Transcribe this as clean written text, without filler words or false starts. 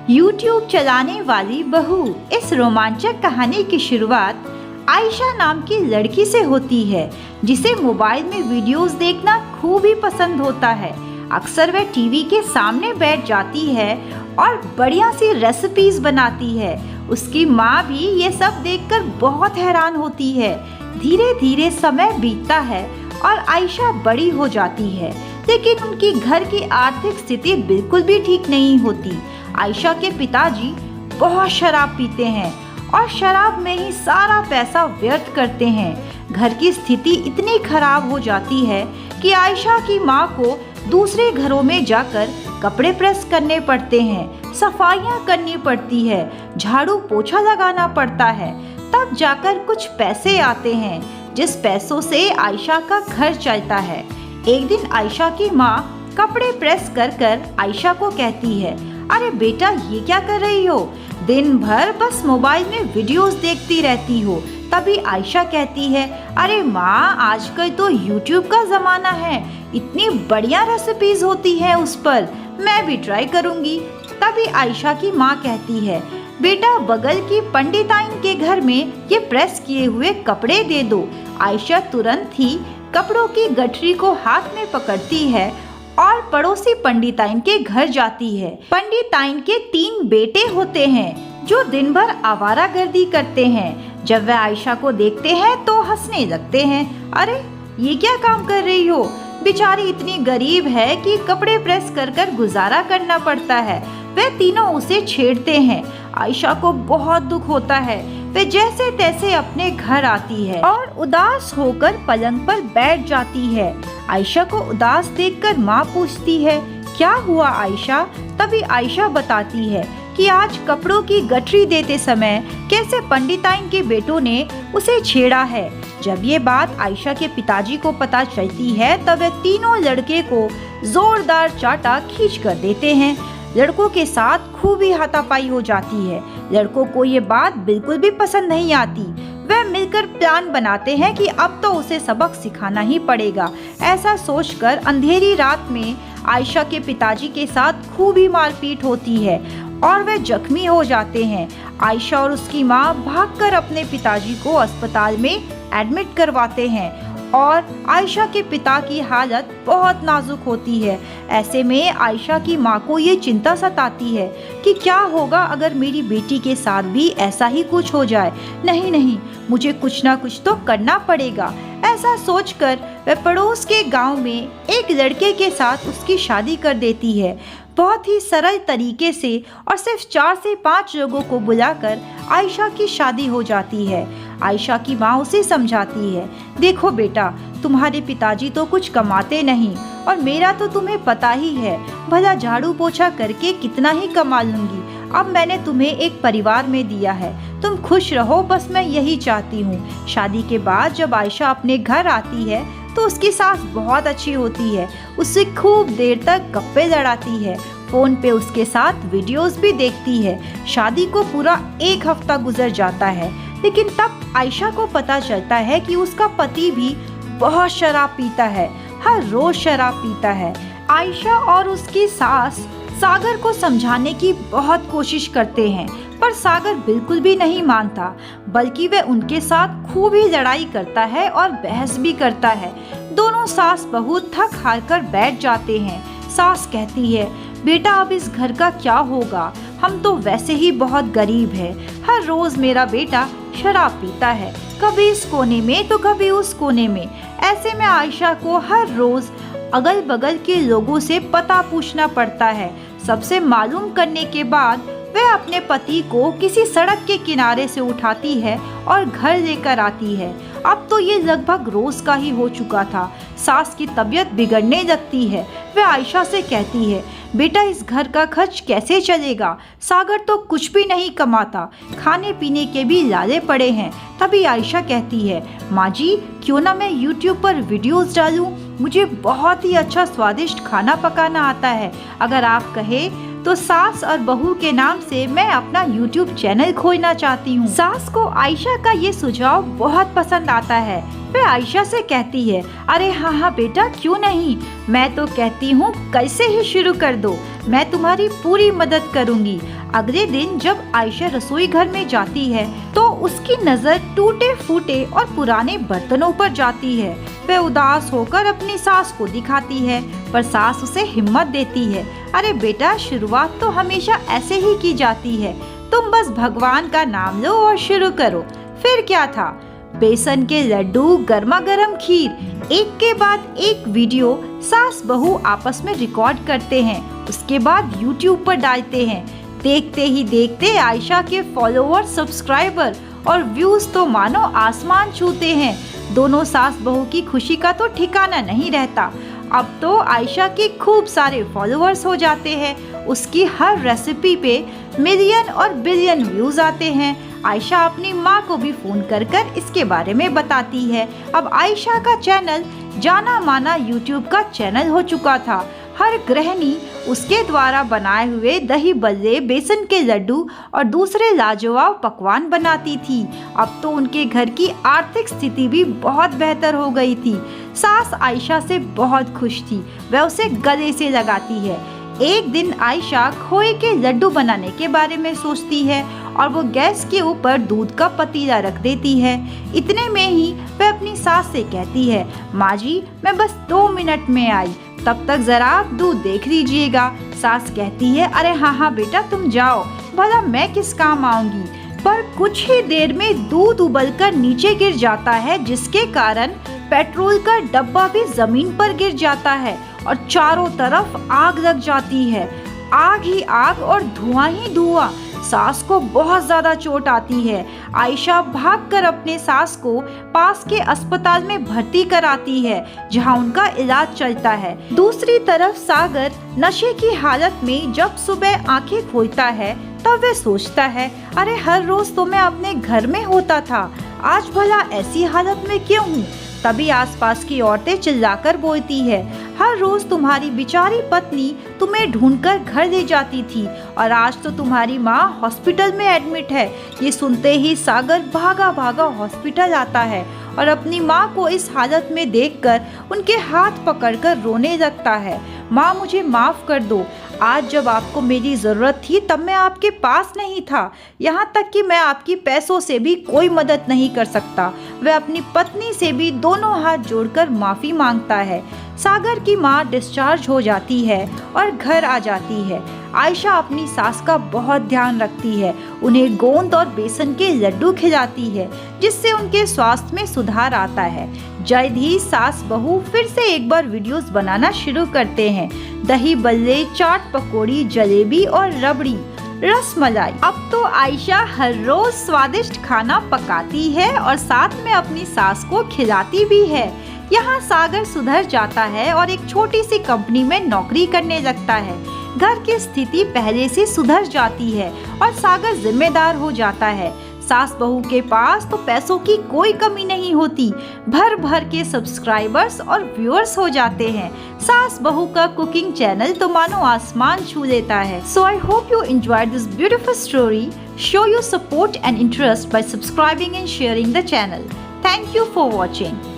YouTube चलाने वाली बहू। इस रोमांचक कहानी की शुरुआत आयशा नाम की लड़की से होती है, जिसे मोबाइल में वीडियोस देखना खूब ही पसंद होता है। अक्सर वह टीवी के सामने बैठ जाती है और बढ़िया सी रेसिपीज बनाती है। उसकी माँ भी ये सब देखकर बहुत हैरान होती है। धीरे धीरे समय बीतता है और आयशा बड़ी हो जाती है, लेकिन उनकी घर की आर्थिक स्थिति बिल्कुल भी ठीक नहीं होती। आयशा के पिताजी बहुत शराब पीते हैं और शराब में ही सारा पैसा व्यर्थ करते हैं। घर की स्थिति इतनी खराब हो जाती है कि आयशा की माँ को दूसरे घरों में जाकर कपड़े प्रेस करने पड़ते हैं, सफाइयाँ करनी पड़ती है, झाड़ू पोछा लगाना पड़ता है। तब जाकर कुछ पैसे आते हैं, जिस पैसों से आयशा का घर चलता है। एक दिन आयशा की माँ कपड़े प्रेस कर आयशा को कहती है, अरे बेटा, ये क्या कर रही हो? दिन भर बस मोबाइल में वीडियोस देखती रहती हो। तभी आयशा कहती है, अरे माँ, आजकल तो YouTube का ज़माना है, इतनी बढ़िया रेसिपीज होती है उस पर, मैं भी ट्राई करूँगी। तभी आयशा की माँ कहती है, बेटा, बगल की पंडिताइन के घर में ये प्रेस किए हुए कपड़े दे दो। आयशा तुरंत ही कपड़ों की गठरी को हाथ में पकड़ती है और पड़ोसी पंडिताइन के घर जाती है। पंडिताइन के 3 बेटे होते हैं जो दिन भर आवारागर्दी करते हैं। जब वह आयशा को देखते हैं तो हंसने लगते हैं। अरे, ये क्या काम कर रही हो? बेचारी इतनी गरीब है कि कपड़े प्रेस कर गुजारा करना पड़ता है। वे तीनों उसे छेड़ते हैं। आयशा को बहुत दुख होता है। वे जैसे तैसे अपने घर आती है और उदास होकर पलंग पर बैठ जाती है। आयशा को उदास देखकर माँ पूछती है, क्या हुआ आयशा? तभी आयशा बताती है कि आज कपड़ों की गठरी देते समय कैसे पंडिताइन के बेटों ने उसे छेड़ा है। जब ये बात आयशा के पिताजी को पता चलती है, तब वे तीनों लड़के को जोरदार चाटा खींच कर देते हैं। लड़कों के साथ खूब ही हाथापाई हो जाती है। लड़कों को ये बात बिल्कुल भी पसंद नहीं आती। वह मिलकर प्लान बनाते हैं कि अब तो उसे सबक सिखाना ही पड़ेगा। ऐसा सोचकर अंधेरी रात में आयशा के पिताजी के साथ खूब ही मारपीट होती है और वे जख्मी हो जाते हैं। आयशा और उसकी माँ भागकर अपने पिताजी को अस्पताल में एडमिट करवाते हैं और आयशा के पिता की हालत बहुत नाजुक होती है। ऐसे में आयशा की माँ को ये चिंता सताती है कि क्या होगा अगर मेरी बेटी के साथ भी ऐसा ही कुछ हो जाए। नहीं, मुझे कुछ ना कुछ तो करना पड़ेगा। ऐसा सोचकर वह पड़ोस के गांव में एक लड़के के साथ उसकी शादी कर देती है। बहुत ही सरल तरीके से और सिर्फ 4 से 5 लोगों को बुलाकर आयशा की शादी हो जाती है। आयशा की माँ उसे समझाती है, देखो बेटा, तुम्हारे पिताजी तो कुछ कमाते नहीं और मेरा तो तुम्हें पता ही है, भला झाड़ू पोछा करके कितना ही कमा लूंगी। अब मैंने तुम्हें एक परिवार में दिया है, तुम खुश रहो, बस मैं यही चाहती हूँ। शादी के बाद जब आयशा अपने घर आती है तो उसकी सास बहुत अच्छी होती है। उससे खूब देर तक गप्पे लड़ाती है, फोन पे उसके साथ वीडियोस भी देखती है। शादी को पूरा 1 हफ्ता गुजर जाता है, लेकिन तब आयशा को पता चलता है कि उसका पति भी बहुत शराब पीता है, हर रोज शराब पीता है। आयशा और उसकी सास सागर को समझाने की बहुत कोशिश करते हैं, पर सागर बिल्कुल भी नहीं मानता, बल्कि वह उनके साथ खूब ही लड़ाई करता है और बहस भी करता है। दोनों सास बहू थक हार कर बैठ जाते हैं। सास कहती है, बेटा, अब इस घर का क्या होगा? हम तो वैसे ही बहुत गरीब हैं। हर रोज मेरा बेटा शराब पीता है, कभी इस कोने में तो कभी उस कोने में। ऐसे में आयशा को हर रोज अगल बगल के लोगों से पता पूछना पड़ता है। सबसे मालूम करने के बाद वह अपने पति को किसी सड़क के किनारे से उठाती है और घर लेकर आती है। अब तो ये लगभग रोज का ही हो चुका था। सास की तबीयत बिगड़ने लगती है। वह आयशा से कहती है, बेटा, इस घर का खर्च कैसे चलेगा? सागर तो कुछ भी नहीं कमाता, खाने पीने के भी लाले पड़े हैं। तभी आयशा कहती है, माँ जी, क्यों ना मैं YouTube पर वीडियोस डालूं? मुझे बहुत ही अच्छा स्वादिष्ट खाना पकाना आता है। अगर आप कहे तो सास और बहू के नाम से मैं अपना YouTube चैनल खोलना चाहती हूँ। सास को आयशा का ये सुझाव बहुत पसंद आता है। वे आयशा से कहती है, अरे हाँ बेटा, क्यों नहीं, मैं तो कहती हूँ कैसे ही शुरू कर दो, मैं तुम्हारी पूरी मदद करूँगी। अगले दिन जब आयशा रसोई घर में जाती है तो उसकी नज़र टूटे फूटे और पुराने बर्तनों पर जाती है। वह उदास होकर अपनी सास को दिखाती है, पर सास उसे हिम्मत देती है, अरे बेटा, शुरुआत तो हमेशा ऐसे ही की जाती है, तुम बस भगवान का नाम लो और शुरू करो। फिर क्या था, बेसन के लड्डू, गर्मा गर्म खीर, एक के बाद एक वीडियो सास बहू आपस में रिकॉर्ड करते हैं, उसके बाद YouTube पर डालते हैं। देखते ही देखते आयशा के फॉलोअर, सब्सक्राइबर और व्यूज तो मानो आसमान छूते हैं। दोनों सास बहू की खुशी का तो ठिकाना नहीं रहता। अब तो आयशा के खूब सारे फॉलोअर्स हो जाते हैं, उसकी हर रेसिपी पे मिलियन और बिलियन व्यूज आते हैं। आयशा अपनी माँ को भी फोन कर कर इसके बारे में बताती है। अब आयशा का चैनल जाना माना YouTube का चैनल हो चुका था। हर गृहिणी उसके द्वारा बनाए हुए दही बल्ले, बेसन के लड्डू और दूसरे लाजवाब पकवान बनाती थी। अब तो उनके घर की आर्थिक स्थिति भी बहुत बेहतर हो गई थी। सास आयशा से बहुत खुश थी, वह उसे गले से लगाती है। एक दिन आयशा खोए के लड्डू बनाने के बारे में सोचती है और वो गैस के ऊपर दूध का पतीला रख देती है। इतने में ही वह अपनी सास से कहती है, माँ जी, मैं बस 2 मिनट में आई, तब तक जरा आप दूध देख लीजिएगा। सास कहती है, अरे हाँ बेटा, तुम जाओ, भला मैं किस काम आऊंगी। पर कुछ ही देर में दूध उबलकर नीचे गिर जाता है, जिसके कारण पेट्रोल का डब्बा भी जमीन पर गिर जाता है और चारों तरफ आग लग जाती है। आग ही आग और धुआं ही धुआं। सास को बहुत ज्यादा चोट आती है। आयशा भागकर अपने सास को पास के अस्पताल में भर्ती कराती है, जहां उनका इलाज चलता है। दूसरी तरफ सागर नशे की हालत में जब सुबह आंखें खोलता है तब वह सोचता है, अरे हर रोज तो मैं अपने घर में होता था, आज भला ऐसी हालत में क्यों हूँ। तभी आसपास की औरतें चिल्लाकर बोलती है, हर रोज तुम्हारी बेचारी पत्नी तुम्हें ढूंढकर घर ले जाती थी और आज तो तुम्हारी माँ हॉस्पिटल में एडमिट है। ये सुनते ही सागर भागा भागा हॉस्पिटल आता है और अपनी माँ को इस हालत में देखकर उनके हाथ पकड़कर रोने लगता है। माँ, मुझे माफ़ कर दो, आज जब आपको मेरी ज़रूरत थी तब मैं आपके पास नहीं था, यहाँ तक कि मैं आपकी पैसों से भी कोई मदद नहीं कर सकता। वह अपनी पत्नी से भी दोनों हाथ जोड़कर माफ़ी मांगता है। सागर की माँ डिस्चार्ज हो जाती है और घर आ जाती है। आयशा अपनी सास का बहुत ध्यान रखती है, उन्हें गोंद और बेसन के लड्डू खिलाती है, जिससे उनके स्वास्थ्य में सुधार आता है। जल्द ही सास बहू फिर से एक बार वीडियोस बनाना शुरू करते हैं। दही बल्ले, चाट पकौड़ी, जलेबी और रबड़ी, रसमलाई। अब तो आयशा हर रोज स्वादिष्ट खाना पकाती है और साथ में अपनी सास को खिलाती भी है। यहाँ सागर सुधर जाता है और एक छोटी सी कंपनी में नौकरी करने लगता है। घर की स्थिति पहले से सुधर जाती है और सागर जिम्मेदार हो जाता है। सास बहू के पास तो पैसों की कोई कमी नहीं होती, भर भर के सब्सक्राइबर्स और व्यूअर्स हो जाते हैं। सास बहू का कुकिंग चैनल तो मानो आसमान छू लेता है। So I hope you enjoyed this beautiful story. Show your support and interest by subscribing and sharing the channel. Thank you for watching.